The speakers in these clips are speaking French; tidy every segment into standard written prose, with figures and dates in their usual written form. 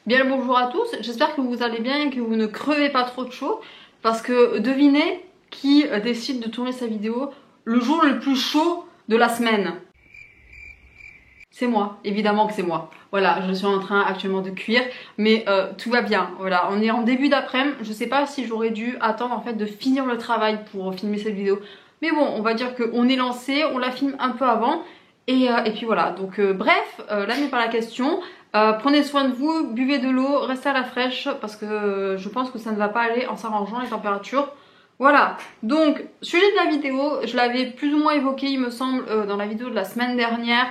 Bien le bonjour à tous, j'espère que vous allez bien et que vous ne crevez pas trop de chaud. Parce que devinez qui décide de tourner sa vidéo le jour le plus chaud de la semaine. C'est moi, évidemment que c'est moi. Voilà, je suis en train actuellement de cuire, mais tout va bien. Voilà, on est en début d'après-midi. Je sais pas si j'aurais dû attendre en fait de finir le travail pour filmer cette vidéo. Mais bon, on va dire qu'on est lancé, on la filme un peu avant. Et puis voilà, donc bref, là n'est pas la question. Prenez soin de vous, buvez de l'eau, restez à la fraîche parce que je pense que ça ne va pas aller en s'arrangeant les températures. Voilà, donc sujet de la vidéo, je l'avais plus ou moins évoqué il me semble dans la vidéo de la semaine dernière,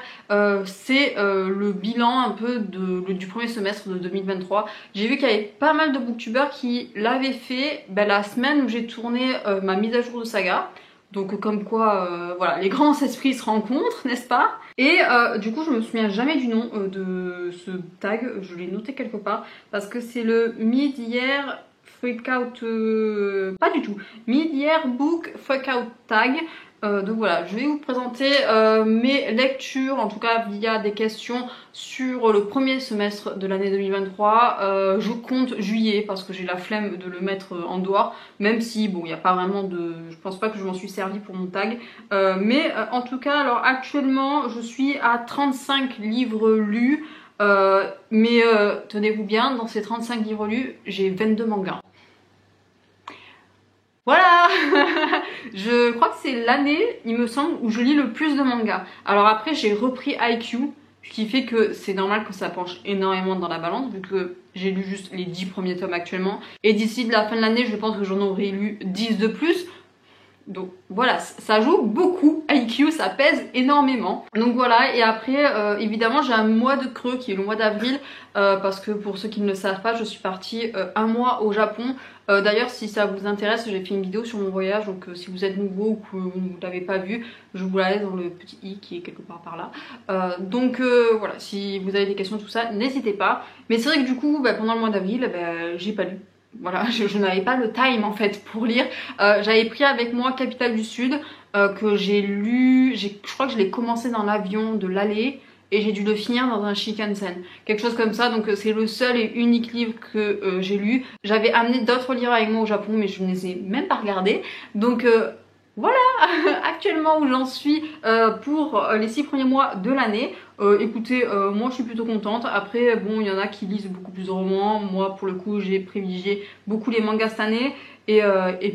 c'est le bilan un peu du premier semestre de 2023. J'ai vu qu'il y avait pas mal de booktubeurs qui l'avaient fait la semaine où j'ai tourné ma mise à jour de saga. Donc comme quoi, voilà, les grands esprits se rencontrent, n'est-ce pas? Et du coup, je me souviens jamais du nom de ce tag, je l'ai noté quelque part, parce que c'est le Mid-Year Freak Out... pas du tout. Mid-Year Book Freak Out Tag. Donc voilà, je vais vous présenter mes lectures, en tout cas via des questions sur le premier semestre de l'année 2023. Je compte juillet parce que j'ai la flemme de le mettre en dehors, même si bon, il n'y a pas vraiment de... Je pense pas que je m'en suis servi pour mon tag. Mais en tout cas, alors actuellement, je suis à 35 livres lus. Mais tenez-vous bien, dans ces 35 livres lus, j'ai 22 mangas. Voilà. Je crois que c'est l'année, il me semble, où je lis le plus de mangas. Alors après, j'ai repris IQ, ce qui fait que c'est normal que ça penche énormément dans la balance, vu que j'ai lu juste les 10 premiers tomes actuellement. Et d'ici la fin de l'année, je pense que j'en aurai lu 10 de plus. Donc voilà, ça joue beaucoup, IQ, ça pèse énormément. Donc voilà, et après évidemment j'ai un mois de creux qui est le mois d'avril, parce que pour ceux qui ne le savent pas, je suis partie un mois au Japon. D'ailleurs si ça vous intéresse, j'ai fait une vidéo sur mon voyage, donc si vous êtes nouveau ou que vous ne l'avez pas vu, je vous la laisse dans le petit i qui est quelque part par là. Donc voilà, si vous avez des questions tout ça, n'hésitez pas. Mais c'est vrai que du coup pendant le mois d'avril, j'ai pas lu. Voilà, je n'avais pas le time en fait pour lire. J'avais pris avec moi Capitale du Sud que j'ai lu, je crois que je l'ai commencé dans l'avion de l'aller et j'ai dû le finir dans un Shinkansen. Quelque chose comme ça, donc c'est le seul et unique livre que j'ai lu. J'avais amené d'autres livres avec moi au Japon mais je ne les ai même pas regardés. Donc voilà actuellement où j'en suis pour les 6 premiers mois de l'année. Écoutez, moi je suis plutôt contente. Après bon, il y en a qui lisent beaucoup plus de romans. Moi pour le coup j'ai privilégié beaucoup les mangas cette année. Et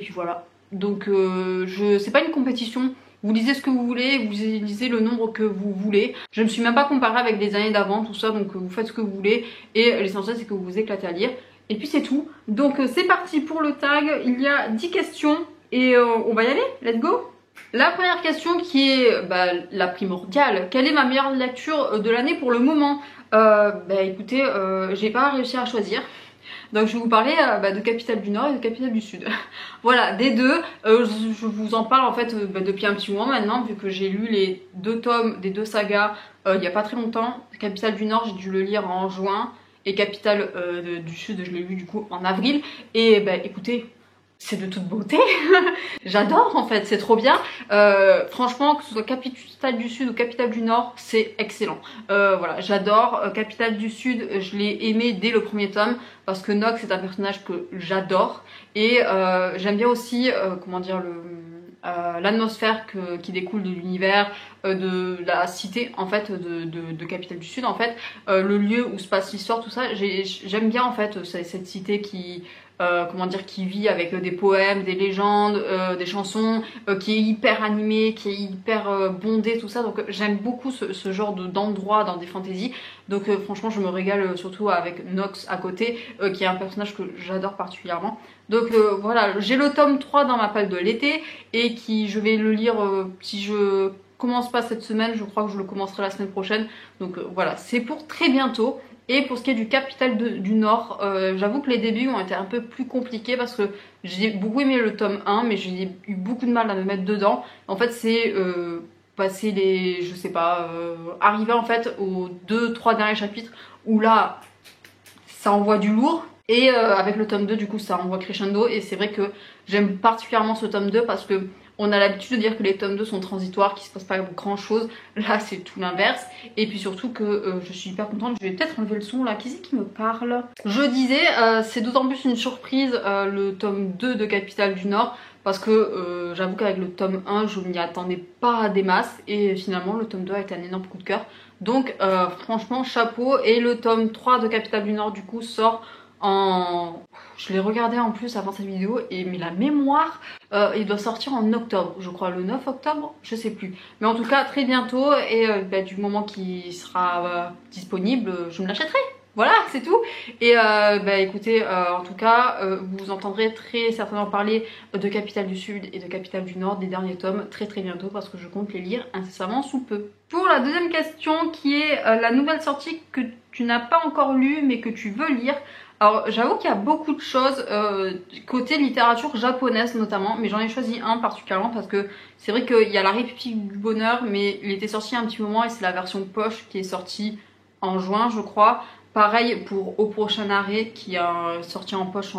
puis voilà. Donc c'est pas une compétition. Vous lisez ce que vous voulez, vous lisez le nombre que vous voulez. Je ne me suis même pas comparée avec les années d'avant, tout ça, donc vous faites ce que vous voulez. Et l'essentiel c'est que vous vous éclatez à lire. Et puis c'est tout. Donc c'est parti pour le tag. Il y a 10 questions. Et on va y aller, let's go. La première question qui est la primordiale, quelle est ma meilleure lecture de l'année pour le moment? Écoutez, j'ai pas réussi à choisir. Donc je vais vous parler de Capitale du Nord et de Capitale du Sud. Voilà, des deux, je vous en parle en fait depuis un petit mois maintenant, vu que j'ai lu les 2 tomes des 2 sagas il y a pas très longtemps. Capitale du Nord, j'ai dû le lire en juin, et Capitale du Sud, je l'ai lu du coup en avril. Et écoutez, c'est de toute beauté. J'adore en fait, c'est trop bien. Franchement, que ce soit Capitale du Sud ou Capitale du Nord, c'est excellent. Voilà, j'adore. Capitale du Sud, je l'ai aimé dès le premier tome parce que Nox est un personnage que j'adore. Et j'aime bien aussi, comment dire, l'atmosphère qui découle de l'univers, de la cité en fait de Capitale du Sud en fait, le lieu où se passe l'histoire, tout ça. J'aime bien en fait cette cité qui... comment dire, qui vit avec des poèmes, des légendes, des chansons, qui est hyper animée, qui est hyper bondée, tout ça. Donc j'aime beaucoup ce genre d'endroit dans des fantaisies. Donc franchement je me régale surtout avec Nox à côté, qui est un personnage que j'adore particulièrement. Donc voilà, j'ai le tome 3 dans ma palle de l'été et je vais le lire si je commence pas cette semaine, je crois que je le commencerai la semaine prochaine. Donc voilà, c'est pour très bientôt. Et pour ce qui est du Capitale du Nord, j'avoue que les débuts ont été un peu plus compliqués parce que j'ai beaucoup aimé le tome 1, mais j'ai eu beaucoup de mal à me mettre dedans. En fait, c'est passer les, je sais pas, arriver en fait aux 2-3 derniers chapitres où là, ça envoie du lourd. Et avec le tome 2, du coup, ça envoie crescendo. Et c'est vrai que j'aime particulièrement ce tome 2 parce que On a l'habitude de dire que les tomes 2 sont transitoires, qu'il se passe pas grand chose. Là c'est tout l'inverse. Et puis surtout que je suis hyper contente. Je vais peut-être enlever le son là. Qui c'est qui me parle? Je disais, c'est d'autant plus une surprise le tome 2 de Capitale du Nord. Parce que j'avoue qu'avec le tome 1 je m'y attendais pas des masses. Et finalement le tome 2 a été un énorme coup de cœur. Donc franchement chapeau. Et le tome 3 de Capitale du Nord du coup sort en... Je l'ai regardé en plus avant cette vidéo mais la mémoire, il doit sortir en octobre, je crois le 9 octobre, je sais plus. Mais en tout cas très bientôt et du moment qu'il sera disponible, je me l'achèterai. Voilà, c'est tout. Et écoutez, en tout cas, vous entendrez très certainement parler de Capitale du Sud et de Capitale du Nord, des derniers tomes, très bientôt parce que je compte les lire incessamment sous peu. Pour la deuxième question qui est la nouvelle sortie que tu n'as pas encore lue mais que tu veux lire. Alors j'avoue qu'il y a beaucoup de choses côté littérature japonaise notamment, mais j'en ai choisi un particulièrement parce que c'est vrai qu'il y a La République du Bonheur, mais il était sorti un petit moment et c'est la version poche qui est sortie en juin je crois. Pareil pour Au prochain arrêt qui a sorti en poche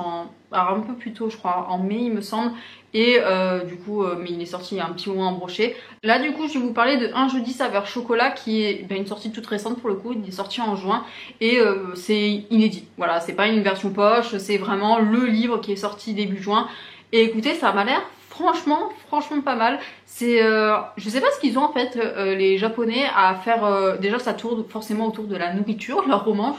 alors un peu plus tôt je crois, en mai il me semble. Et du coup, mais il est sorti il y a un petit moment en brochet. Là du coup je vais vous parler de Un jeudi saveur chocolat qui est une sortie toute récente pour le coup, il est sorti en juin. Et c'est inédit, voilà, c'est pas une version poche, c'est vraiment le livre qui est sorti début juin. Et écoutez, ça m'a l'air franchement pas mal. C'est je sais pas ce qu'ils ont en fait les japonais à faire, déjà ça tourne forcément autour de la nourriture, leur roman.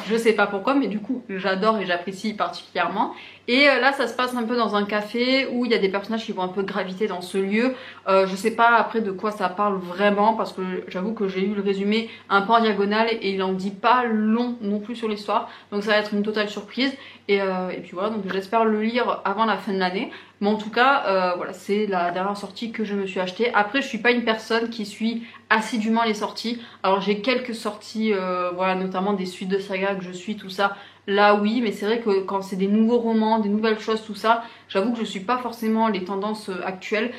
Je sais pas pourquoi mais du coup j'adore et j'apprécie particulièrement. Et là ça se passe un peu dans un café où il y a des personnages qui vont un peu graviter dans ce lieu. Je sais pas après de quoi ça parle vraiment parce que j'avoue que j'ai eu le résumé un peu en diagonale et il en dit pas long non plus sur l'histoire. Donc ça va être une totale surprise. Et puis voilà, donc j'espère le lire avant la fin de l'année. Mais en tout cas, voilà, c'est la dernière sortie que je me suis achetée. Après, je suis pas une personne qui suit assidûment les sorties. Alors j'ai quelques sorties, voilà, notamment des suites de saga que je suis, tout ça. Là oui, mais c'est vrai que quand c'est des nouveaux romans, des nouvelles choses, tout ça, j'avoue que je suis pas forcément les tendances actuelles.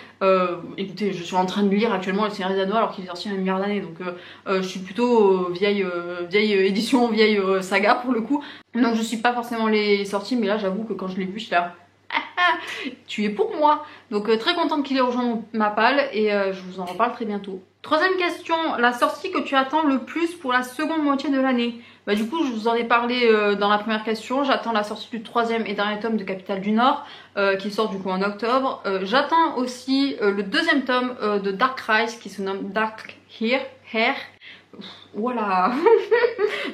Écoutez, je suis en train de lire actuellement Le Seigneur des Anneaux alors qu'il est sorti il y a un milliard d'années. Donc je suis plutôt vieille édition, vieille saga pour le coup. Donc je suis pas forcément les sorties, mais là j'avoue que quand je l'ai vu, je suis là... tu es pour moi. Donc très contente qu'il ait rejoint ma palle et je vous en reparle très bientôt. Troisième question, la sortie que tu attends le plus pour la seconde moitié de l'année? Bah du coup je vous en ai parlé dans la première question. J'attends la sortie du troisième et dernier tome de Capitale du Nord qui sort du coup en octobre. J'attends aussi le deuxième tome de Dark Rise qui se nomme Dark Hair. Voilà,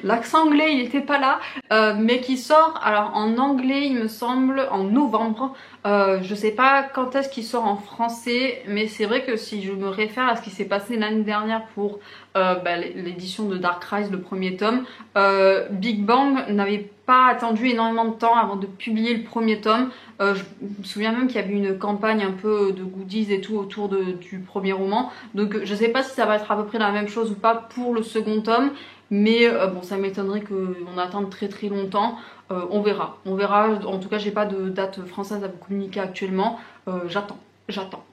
l'accent anglais il était pas là, mais qui sort alors en anglais il me semble en novembre. Je sais pas quand est-ce qu'il sort en français, mais c'est vrai que si je me réfère à ce qui s'est passé l'année dernière pour l'édition de Dark Rise, le premier tome, Big Bang n'avait pas attendu énormément de temps avant de publier le premier tome. Je me souviens même qu'il y avait une campagne un peu de goodies et tout autour du premier roman. Donc je sais pas si ça va être à peu près la même chose ou pas pour le second tome. Mais bon, ça m'étonnerait qu'on attende très longtemps. On verra. En tout cas, j'ai pas de date française à vous communiquer actuellement. J'attends.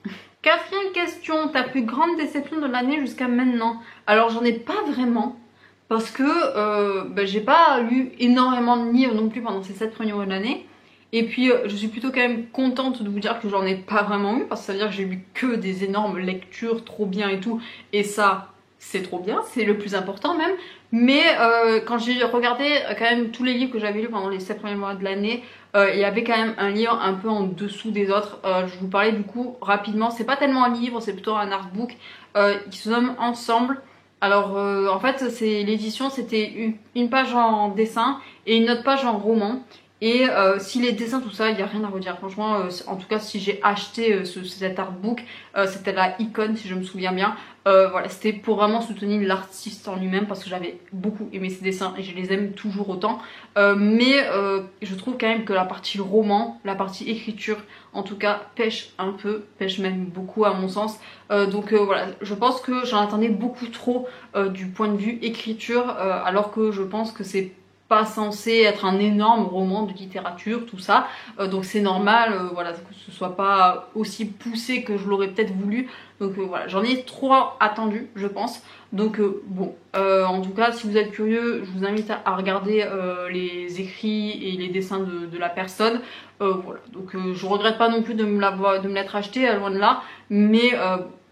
Quatrième question, ta plus grande déception de l'année jusqu'à maintenant? Alors j'en ai pas vraiment. Parce que j'ai pas lu énormément de livres non plus pendant ces 7 premiers mois de l'année. Et puis je suis plutôt quand même contente de vous dire que j'en ai pas vraiment eu. Parce que ça veut dire que j'ai lu que des énormes lectures trop bien et tout. Et ça, c'est trop bien, c'est le plus important même. Mais quand j'ai regardé quand même tous les livres que j'avais lus pendant les 7 premiers mois de l'année, il y avait quand même un livre un peu en dessous des autres. Je vous parlais du coup rapidement, c'est pas tellement un livre, c'est plutôt un artbook qui se nomme Ensemble. Alors en fait c'est l'édition, c'était une page en dessin et une autre page en roman. Et si les dessins tout ça, il n'y a rien à redire. Franchement, en tout cas si j'ai acheté cet artbook, c'était la Icône si je me souviens bien. Voilà, c'était pour vraiment soutenir l'artiste en lui-même parce que j'avais beaucoup aimé ses dessins et je les aime toujours autant. Mais je trouve quand même que la partie roman, la partie écriture en tout cas pêche un peu, pêche même beaucoup à mon sens. Donc voilà, je pense que j'en attendais beaucoup trop du point de vue écriture alors que je pense que c'est pas censé être un énorme roman de littérature, tout ça, donc c'est normal, voilà, que ce soit pas aussi poussé que je l'aurais peut-être voulu, donc voilà, j'en ai trop attendu, je pense, donc bon, en tout cas, si vous êtes curieux, je vous invite à regarder les écrits et les dessins de la personne, voilà, donc je regrette pas non plus de me l'être acheté, loin de là, mais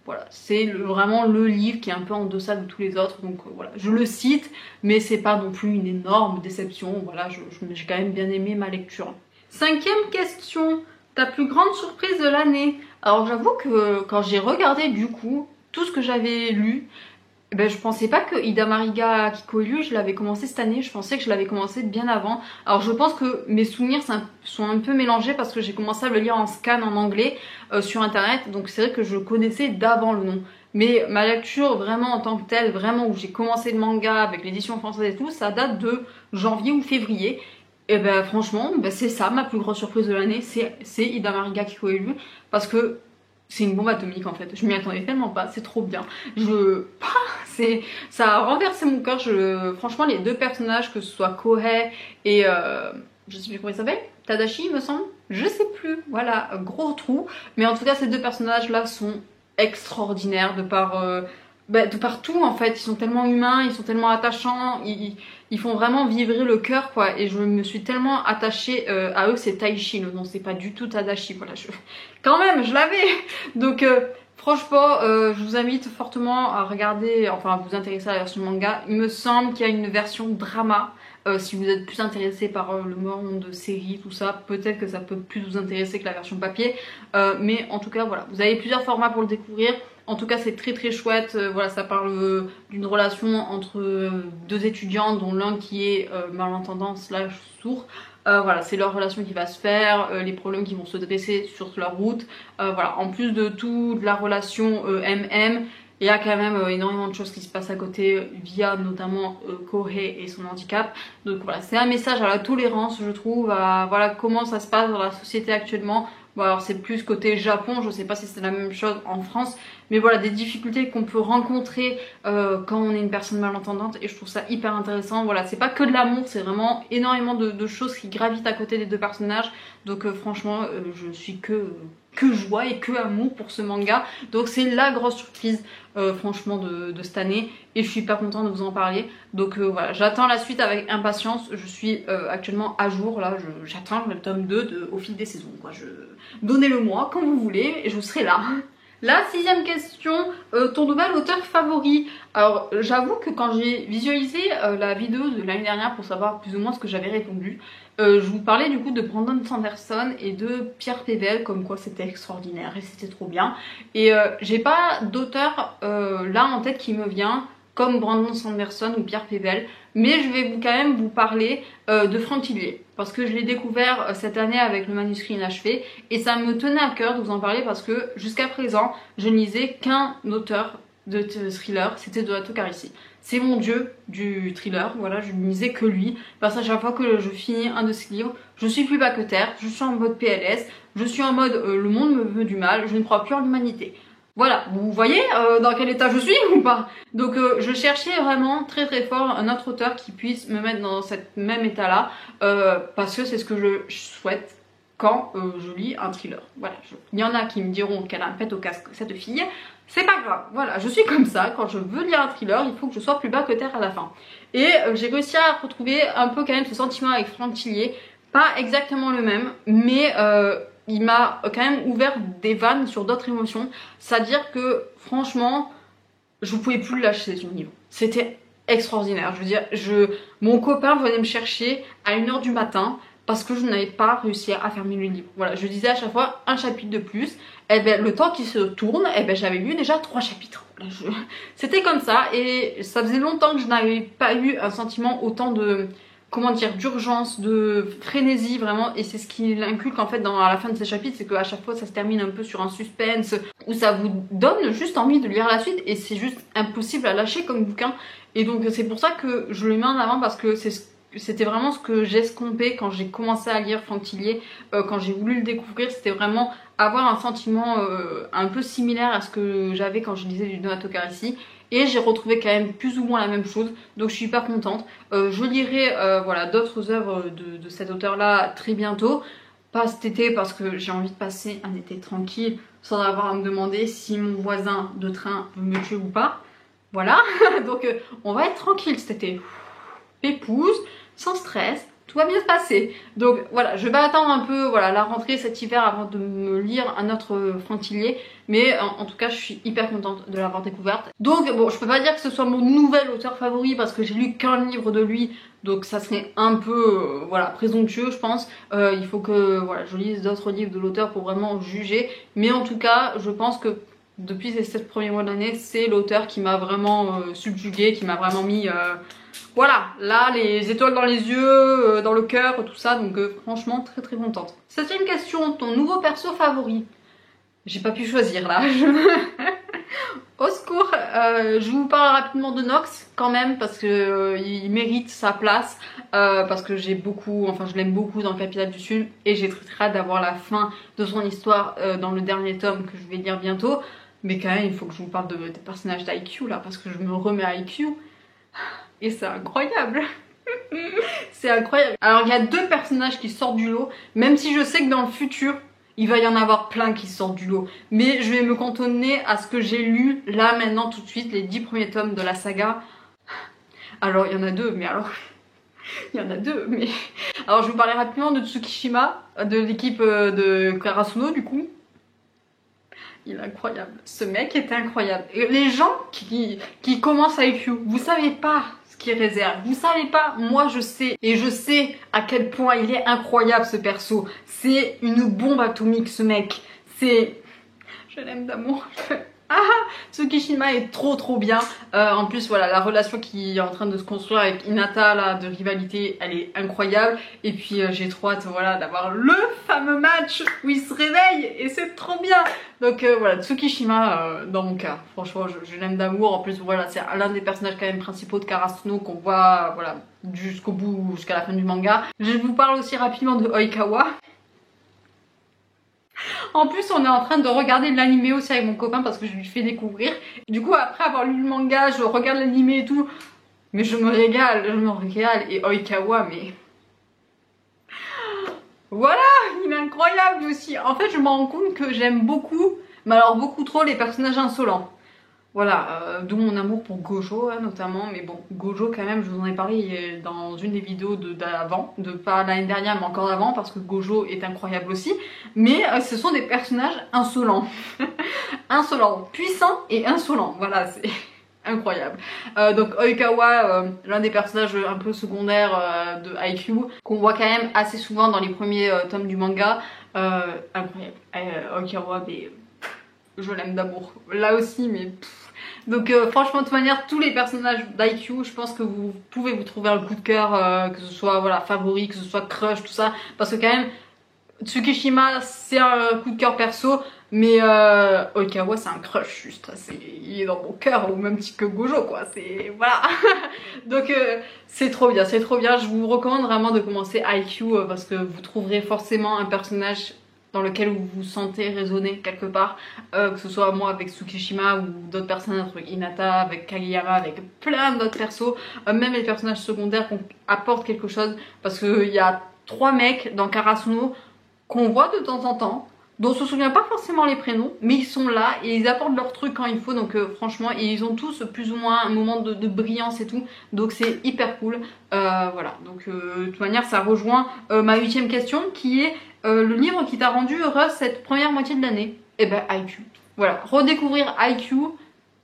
voilà, c'est vraiment le livre qui est un peu en deçà de tous les autres, donc voilà, je le cite, mais c'est pas non plus une énorme déception, voilà, j'ai quand même bien aimé ma lecture. 5e question, ta plus grande surprise de l'année? Alors j'avoue que quand j'ai regardé du coup tout ce que j'avais lu, ben, je pensais pas que Ida Mariga Kikoelu, je l'avais commencé cette année, je pensais que je l'avais commencé bien avant. Alors je pense que mes souvenirs sont un peu mélangés parce que j'ai commencé à le lire en scan en anglais sur internet, donc c'est vrai que je connaissais d'avant le nom. Mais ma lecture vraiment en tant que telle, vraiment où j'ai commencé le manga avec l'édition française et tout, ça date de janvier ou février. Et ben franchement, ben, c'est ça ma plus grosse surprise de l'année, c'est Ida Mariga Kikoelu, parce que c'est une bombe atomique en fait, je m'y attendais tellement pas, c'est trop bien. Ça a renversé mon cœur, franchement les deux personnages, que ce soit Kohei et je sais plus comment il s'appelle, Tadashi il me semble, je sais plus, voilà, gros trou. Mais en tout cas ces deux personnages là sont extraordinaires de partout en fait, ils sont tellement humains, ils sont tellement attachants, ils font vraiment vibrer le cœur quoi, et je me suis tellement attachée à eux. C'est Taishi le nom, c'est pas du tout Tadashi, voilà, quand même je l'avais donc franchement je vous invite fortement à regarder, enfin à vous intéresser à la version manga. Il me semble qu'il y a une version drama, si vous êtes plus intéressé par le monde de série, tout ça, peut-être que ça peut plus vous intéresser que la version papier, mais en tout cas voilà, vous avez plusieurs formats pour le découvrir. En tout cas c'est très très chouette, voilà, ça parle d'une relation entre deux étudiants dont l'un qui est malentendant slash sourd. Voilà, c'est leur relation qui va se faire, les problèmes qui vont se dresser sur leur route. Voilà, en plus de tout, de la relation MM, il y a quand même énormément de choses qui se passent à côté via notamment Kohei et son handicap. Donc voilà, c'est un message à la tolérance, je trouve, à voilà comment ça se passe dans la société actuellement. Bon alors c'est plus côté Japon, je sais pas si c'est la même chose en France, mais voilà, des difficultés qu'on peut rencontrer quand on est une personne malentendante, et je trouve ça hyper intéressant. Voilà, c'est pas que de l'amour, c'est vraiment énormément de choses qui gravitent à côté des deux personnages. Donc franchement, je suis que joie et que amour pour ce manga. Donc c'est la grosse surprise franchement de cette année, et je suis pas contente de vous en parler. Donc voilà, j'attends la suite avec impatience. Je suis actuellement à jour là, j'attends le tome 2 au fil des saisons quoi. Donnez-le moi quand vous voulez et je serai là. La 6e question, ton nouvel auteur favori? Alors j'avoue que quand j'ai visualisé la vidéo de l'année dernière pour savoir plus ou moins ce que j'avais répondu, je vous parlais du coup de Brandon Sanderson et de Pierre Pével, comme quoi c'était extraordinaire et c'était trop bien. Et j'ai pas d'auteur là en tête qui me vient comme Brandon Sanderson ou Pierre Pével, mais je vais quand même vous parler de Franck Tillier, parce que je l'ai découvert cette année avec le manuscrit inachevé, et ça me tenait à cœur de vous en parler parce que jusqu'à présent je ne lisais qu'un auteur de thriller, c'était Donato Carrisi. C'est mon dieu du thriller, voilà, je ne lisais que lui, parce qu'à chaque fois que je finis un de ses livres, je suis plus bas que terre, je suis en mode PLS, je suis en mode le monde me veut du mal, je ne crois plus en l'humanité. Voilà, vous voyez dans quel état je suis ou pas? Donc je cherchais vraiment très très fort un autre auteur qui puisse me mettre dans cet même état là, parce que c'est ce que je souhaite quand je lis un thriller. Voilà, il y en a qui me diront qu'elle a un pet au casque, cette fille, c'est pas grave, voilà, je suis comme ça, quand je veux lire un thriller, il faut que je sois plus bas que terre à la fin. Et j'ai réussi à retrouver un peu quand même ce sentiment avec Franck Tillier, pas exactement le même, mais il m'a quand même ouvert des vannes sur d'autres émotions. C'est-à-dire que franchement, je ne pouvais plus le lâcher son livre. C'était extraordinaire. Je veux dire, mon copain venait me chercher à 1 h du matin parce que je n'avais pas réussi à fermer le livre. Voilà, je disais à chaque fois un chapitre de plus. Et ben le temps qui se tourne, et ben j'avais lu déjà 3 chapitres. Voilà, c'était comme ça, et ça faisait longtemps que je n'avais pas eu un sentiment autant de, comment dire, d'urgence, de frénésie vraiment, et c'est ce qu'il inculque en fait à la fin de ces chapitres, c'est qu'à chaque fois ça se termine un peu sur un suspense où ça vous donne juste envie de lire la suite, et c'est juste impossible à lâcher comme bouquin. Et donc c'est pour ça que je le mets en avant, parce que c'était vraiment ce que j'escomptais quand j'ai commencé à lire Franck Tillier, quand j'ai voulu le découvrir, c'était vraiment avoir un sentiment un peu similaire à ce que j'avais quand je lisais du Donato Carrisi. et j'ai retrouvé quand même plus ou moins la même chose, donc je suis hyper contente. Je lirai voilà, d'autres œuvres de cet auteur là très bientôt, pas cet été parce que j'ai envie de passer un été tranquille sans avoir à me demander si mon voisin de train veut me tuer ou pas. Voilà, donc on va être tranquille cet été, pépouze, sans stress, tout va bien se passer. Donc voilà, je vais attendre un peu voilà, la rentrée cet hiver avant de me lire un autre Frontilier, mais en tout cas je suis hyper contente de l'avoir découverte. Donc bon, je peux pas dire que ce soit mon nouvel auteur favori parce que j'ai lu qu'un livre de lui, donc ça serait un peu voilà, présomptueux je pense. Il faut que voilà, je lise d'autres livres de l'auteur pour vraiment juger, mais en tout cas je pense que depuis ces 7 premiers mois de l'année, c'est l'auteur qui m'a vraiment subjuguée, qui m'a vraiment mis voilà, là les étoiles dans les yeux, dans le cœur, tout ça, donc franchement très très contente. Septième question, ton nouveau perso favori? J'ai pas pu choisir là. Au secours, je vous parle rapidement de Nox quand même parce que il mérite sa place, parce que j'ai beaucoup, enfin je l'aime beaucoup dans le Capitale du Sud et j'ai très très hâte d'avoir la fin de son histoire dans le dernier tome que je vais lire bientôt. Mais quand même il faut que je vous parle des personnages d'IQ là parce que je me remets à IQ et c'est incroyable. C'est incroyable. Alors il y a 2 personnages qui sortent du lot, même si je sais que dans le futur il va y en avoir plein qui sortent du lot. Mais je vais me cantonner à ce que j'ai lu là maintenant tout de suite, les 10 premiers tomes de la saga. Alors il y en a 2, mais alors... il y en a 2, mais... Alors je vais vous parler rapidement de Tsukishima, de l'équipe de Karasuno du coup. Il est incroyable. Ce mec est incroyable. Et les gens qui commencent à IQ, vous savez pas ce qu'il réserve. Vous savez pas, moi je sais. Et je sais à quel point il est incroyable ce perso. C'est une bombe atomique ce mec. C'est... Je l'aime d'amour. Ah, Tsukishima est trop bien. En plus voilà, la relation qui est en train de se construire avec Hinata là, de rivalité, elle est incroyable. Et puis j'ai trop hâte voilà, d'avoir le fameux match où il se réveille et c'est trop bien. Donc voilà, Tsukishima dans mon cœur. Franchement je l'aime d'amour. En plus voilà, c'est l'un des personnages quand même principaux de Karasuno qu'on voit voilà, jusqu'au bout, jusqu'à la fin du manga. Je vous parle aussi rapidement de Oikawa. En plus on est en train de regarder l'animé aussi avec mon copain parce que je lui fais découvrir. Du coup après avoir lu le manga, je regarde l'animé et tout. Mais je me régale. Et Oikawa mais... Voilà, il est incroyable lui aussi. En fait je me rends compte que j'aime beaucoup, mais alors beaucoup trop les personnages insolents. Voilà, d'où mon amour pour Gojo hein, notamment, mais bon, Gojo quand même, je vous en ai parlé dans une des vidéos d'avant, pas l'année dernière mais encore d'avant, parce que Gojo est incroyable aussi, mais ce sont des personnages insolents, insolents, puissants et insolents, voilà, c'est incroyable. Donc Oikawa, l'un des personnages un peu secondaires de IQ, qu'on voit quand même assez souvent dans les premiers tomes du manga, incroyable, Oikawa, mais je l'aime d'amour, là aussi, mais... Donc franchement de toute manière tous les personnages d'IQ je pense que vous pouvez vous trouver un coup de cœur, que ce soit voilà, favori, que ce soit crush, tout ça. Parce que quand même Tsukishima c'est un coup de cœur perso, mais Oikawa c'est un crush juste. Il est dans mon cœur au même titre que Gojo quoi, c'est... voilà. Donc c'est trop bien, c'est trop bien. Je vous recommande vraiment de commencer IQ parce que vous trouverez forcément un personnage dans lequel vous vous sentez résonner quelque part, que ce soit moi avec Tsukishima ou d'autres personnages avec Hinata, avec Kageyama, avec plein d'autres persos, même les personnages secondaires qu'on apportent quelque chose, parce qu'il y a 3 mecs dans Karasuno qu'on voit de temps en temps, dont on se souvient pas forcément les prénoms, mais ils sont là et ils apportent leur truc quand il faut, donc franchement, et ils ont tous plus ou moins un moment de brillance et tout, donc c'est hyper cool. Voilà, donc de toute manière ça rejoint ma 8ème question qui est le livre qui t'a rendu heureuse cette première moitié de l'année. Et ben IQ. Voilà, redécouvrir IQ,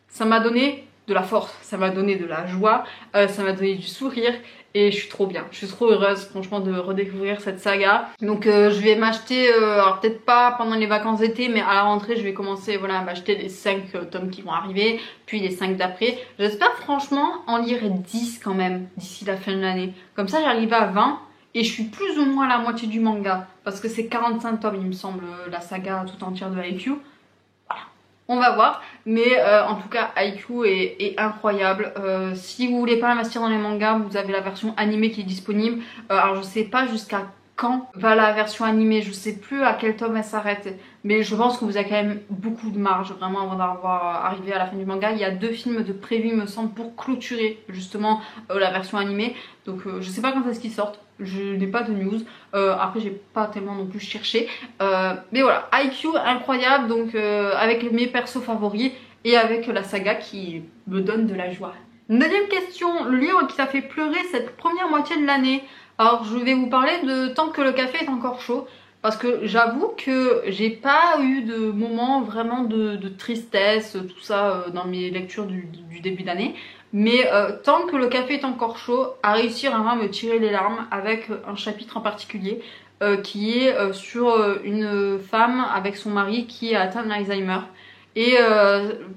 ça m'a donné de la force, ça m'a donné de la joie, ça m'a donné du sourire et je suis trop bien, je suis trop heureuse franchement de redécouvrir cette saga. Donc je vais m'acheter, alors peut-être pas pendant les vacances d'été, mais à la rentrée je vais commencer voilà, à m'acheter les 5 tomes qui vont arriver, puis les 5 d'après. J'espère franchement en lire 10 quand même d'ici la fin de l'année. Comme ça j'arrive à 20 et je suis plus ou moins à la moitié du manga, parce que c'est 45 tomes il me semble la saga tout entière de IQ. On va voir, mais en tout cas IQ est incroyable. Si vous voulez pas l'investir dans les mangas, vous avez la version animée qui est disponible. Alors je sais pas jusqu'à quand va la version animée. Je sais plus à quel tome elle s'arrête, mais je pense que vous avez quand même beaucoup de marge vraiment avant d'avoir arrivé à la fin du manga. Il y a 2 films de prévus il me semble pour clôturer justement la version animée, donc je sais pas quand est-ce qu'ils sortent, je n'ai pas de news. Après j'ai pas tellement non plus cherché, mais voilà, IQ incroyable, donc avec mes persos favoris et avec la saga qui me donne de la joie. Deuxième question, le livre qui t'a fait pleurer cette première moitié de l'année. Alors je vais vous parler de Tant que le café est encore chaud, parce que j'avoue que j'ai pas eu de moment vraiment de tristesse, tout ça dans mes lectures du début d'année. Mais Tant que le café est encore chaud a réussi vraiment à me tirer les larmes avec un chapitre en particulier qui est sur une femme avec son mari qui est atteint d'Alzheimer. Et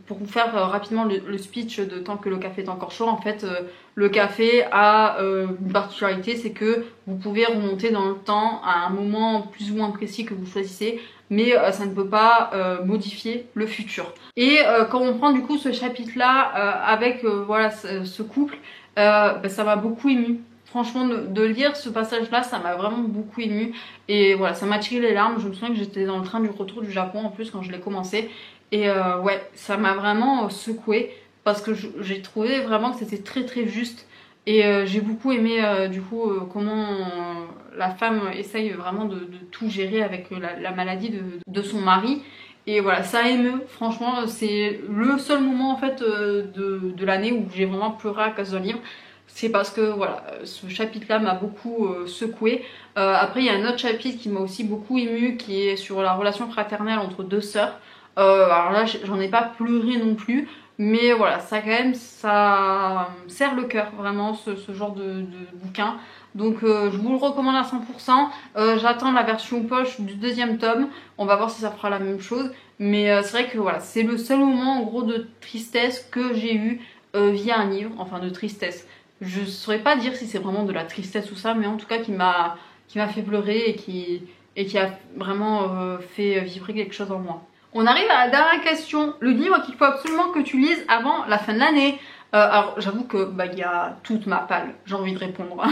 pour vous faire rapidement le speech de Tant que le café est encore chaud, en fait le café a une particularité, c'est que vous pouvez remonter dans le temps à un moment plus ou moins précis que vous choisissez, mais ça ne peut pas modifier le futur. Et quand on prend du coup ce chapitre là avec voilà ce couple, bah, ça m'a beaucoup émue. Franchement, de lire ce passage-là, ça m'a vraiment beaucoup émue. Et voilà, ça m'a tiré les larmes. Je me souviens que j'étais dans le train du retour du Japon en plus quand je l'ai commencé. Et ouais, ça m'a vraiment secouée parce que j'ai trouvé vraiment que c'était très très juste. Et j'ai beaucoup aimé du coup comment la femme essaye vraiment de tout gérer avec la maladie de son mari. Et voilà, ça émeut, franchement, c'est le seul moment en fait de l'année où j'ai vraiment pleuré à cause d'un livre. C'est parce que voilà, ce chapitre-là m'a beaucoup secouée. Après, il y a un autre chapitre qui m'a aussi beaucoup émue, qui est sur la relation fraternelle entre 2 sœurs. Alors là, j'en ai pas pleuré non plus, mais voilà, ça quand même, ça serre le cœur, vraiment, ce genre de bouquin. Donc je vous le recommande à 100%. J'attends la version poche du 2e tome. On va voir si ça fera la même chose. Mais c'est vrai que voilà, c'est le seul moment en gros de tristesse que j'ai eu via un livre, enfin de tristesse. Je saurais pas dire si c'est vraiment de la tristesse ou ça, mais en tout cas qui m'a fait pleurer et qui a vraiment fait vibrer quelque chose en moi. On arrive à la dernière question, le livre qu'il faut absolument que tu lises avant la fin de l'année. Alors j'avoue que bah, y a toute ma palle, j'ai envie de répondre,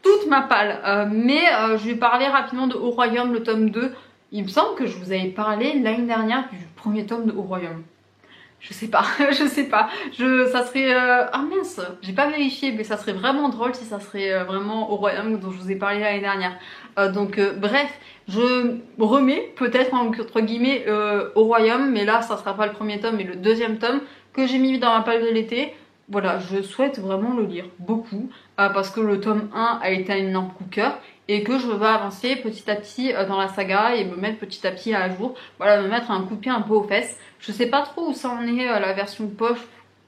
toute ma palle. Mais je vais parler rapidement de Au Royaume, le tome 2. Il me semble que je vous avais parlé l'année dernière du premier tome de Au Royaume. Je sais pas, je sais pas. Ça serait... Ah mince, j'ai pas vérifié, mais ça serait vraiment drôle si ça serait vraiment Au Royaume dont je vous ai parlé l'année dernière. Donc bref, je remets peut-être entre guillemets Au Royaume, mais là ça sera pas le premier tome mais le 2e tome que j'ai mis dans ma palle de l'été. Voilà, je souhaite vraiment le lire beaucoup parce que le tome 1 a été un énorme coup de cœur et que je veux avancer petit à petit dans la saga et me mettre petit à petit à jour. Voilà, me mettre un coup de pied un peu aux fesses. Je sais pas trop où ça en est la version poche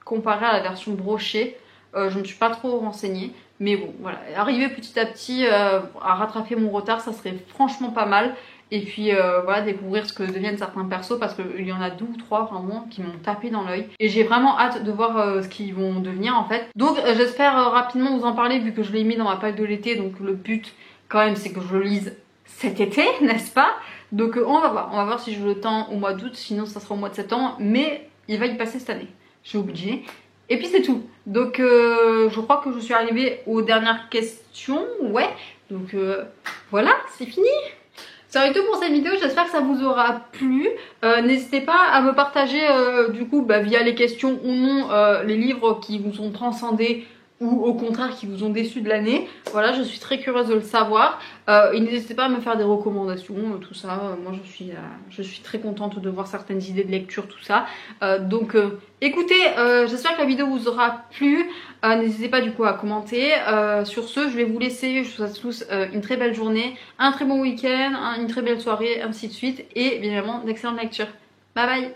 comparée à la version brochée. Je ne suis pas trop renseignée. Mais bon, voilà, arriver petit à petit à rattraper mon retard, ça serait franchement pas mal. Et puis voilà, découvrir ce que deviennent certains persos parce qu'il y en a 2 ou 3 vraiment qui m'ont tapé dans l'œil. Et j'ai vraiment hâte de voir ce qu'ils vont devenir en fait. Donc j'espère rapidement vous en parler vu que je l'ai mis dans ma palle de l'été. Donc le but quand même c'est que je le lise cet été, n'est-ce pas? Donc on va voir si je le temps au mois d'août, sinon ça sera au mois de septembre. Mais il va y passer cette année, j'ai obligé. Et puis c'est tout. Donc je crois que je suis arrivée aux dernières questions. Ouais. Donc voilà, c'est fini. Ça va être tout pour cette vidéo, j'espère que ça vous aura plu. N'hésitez pas à me partager du coup via les questions ou non les livres qui vous ont transcendé ou au contraire qui vous ont déçu de l'année. Voilà, je suis très curieuse de le savoir. Et n'hésitez pas à me faire des recommandations, tout ça. Moi je suis très contente de voir certaines idées de lecture, tout ça. Donc écoutez, j'espère que la vidéo vous aura plu. N'hésitez pas du coup à commenter. Sur ce, je vais vous laisser. Je vous souhaite tous une très belle journée, un très bon week-end, une très belle soirée, ainsi de suite. Et bien évidemment d'excellentes lectures. Bye bye!